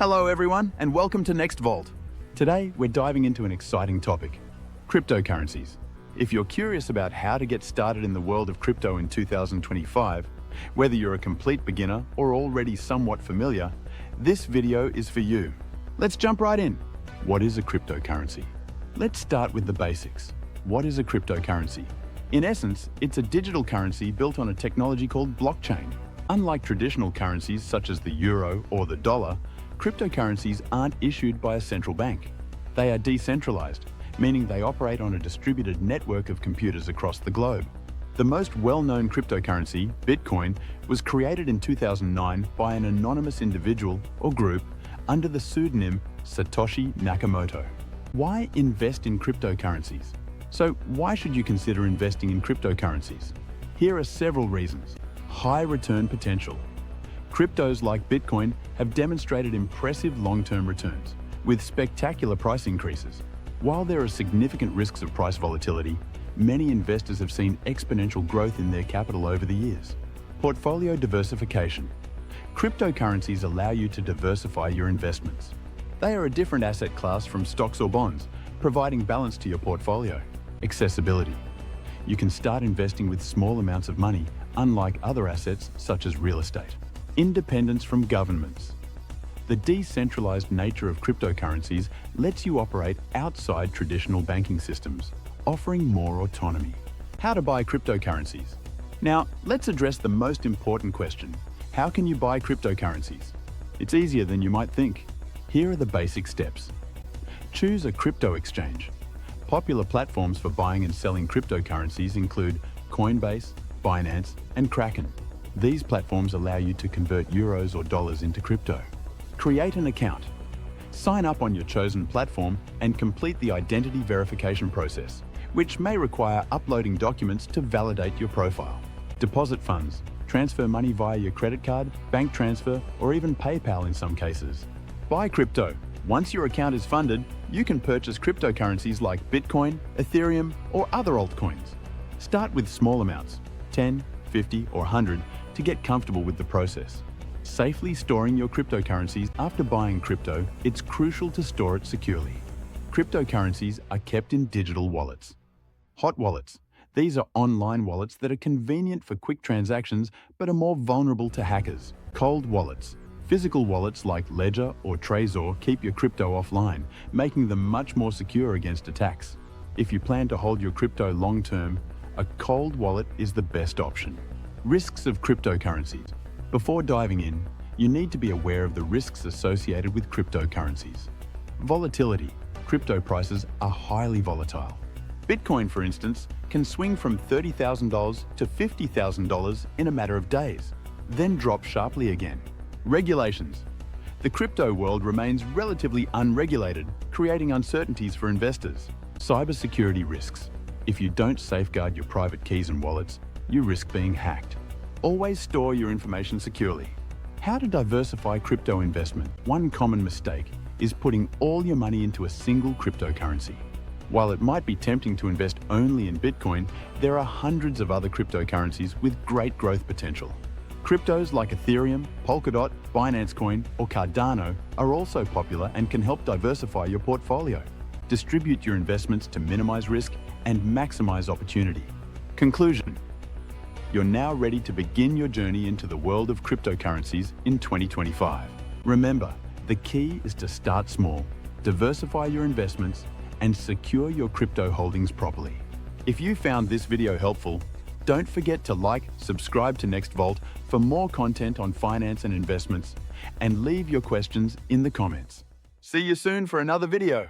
Hello everyone, and welcome to Next Vault. Today, we're diving into an exciting topic, cryptocurrencies. If you're curious about how to get started in the world of crypto in 2025, whether you're a complete beginner or already somewhat familiar, this video is for you. Let's jump right in. What is a cryptocurrency? Let's start with the basics. What is a cryptocurrency? In essence, it's a digital currency built on a technology called blockchain. Unlike traditional currencies such as the euro or the dollar, cryptocurrencies aren't issued by a central bank. They are decentralized, meaning they operate on a distributed network of computers across the globe. The most well-known cryptocurrency, Bitcoin, was created in 2009 by an anonymous individual or group under the pseudonym Satoshi Nakamoto. Why invest in cryptocurrencies? So why should you consider investing in cryptocurrencies? Here are several reasons. High return potential. Cryptos like Bitcoin have demonstrated impressive long-term returns, with spectacular price increases. While there are significant risks of price volatility, many investors have seen exponential growth in their capital over the years. Portfolio diversification. Cryptocurrencies allow you to diversify your investments. They are a different asset class from stocks or bonds, providing balance to your portfolio. Accessibility. You can start investing with small amounts of money, unlike other assets such as real estate. Independence from governments. The decentralized nature of cryptocurrencies lets you operate outside traditional banking systems, offering more autonomy. How to buy cryptocurrencies? Now, let's address the most important question. How can you buy cryptocurrencies? It's easier than you might think. Here are the basic steps. Choose a crypto exchange. Popular platforms for buying and selling cryptocurrencies include Coinbase, Binance, and Kraken. These platforms allow you to convert euros or dollars into crypto. Create an account. Sign up on your chosen platform and complete the identity verification process, which may require uploading documents to validate your profile. Deposit funds. Transfer money via your credit card, bank transfer, or even PayPal in some cases. Buy crypto. Once your account is funded, you can purchase cryptocurrencies like Bitcoin, Ethereum, or other altcoins. Start with small amounts, 10, 50, or 100, to get comfortable with the process. Safely storing your cryptocurrencies. After buying crypto, it's crucial to store it securely. Cryptocurrencies are kept in digital wallets. Hot wallets. These are online wallets that are convenient for quick transactions but are more vulnerable to hackers. Cold wallets. Physical wallets like Ledger or Trezor keep your crypto offline, making them much more secure against attacks. If you plan to hold your crypto long-term, a cold wallet is the best option. Risks of cryptocurrencies. Before diving in, you need to be aware of the risks associated with cryptocurrencies. Volatility. Crypto prices are highly volatile. Bitcoin, for instance, can swing from $30,000 to $50,000 in a matter of days, then drop sharply again. Regulations. The crypto world remains relatively unregulated, creating uncertainties for investors. Cybersecurity risks. If you don't safeguard your private keys and wallets, you risk being hacked. Always store your information securely. How to diversify crypto investment? One common mistake is putting all your money into a single cryptocurrency. While it might be tempting to invest only in Bitcoin, there are hundreds of other cryptocurrencies with great growth potential. Cryptos like Ethereum, Polkadot, Binance Coin, or Cardano are also popular and can help diversify your portfolio. Distribute your investments to minimize risk and maximize opportunity. Conclusion. You're now ready to begin your journey into the world of cryptocurrencies in 2025. Remember, the key is to start small, diversify your investments, and secure your crypto holdings properly. If you found this video helpful, don't forget to like, subscribe to Next Vault for more content on finance and investments, and leave your questions in the comments. See you soon for another video.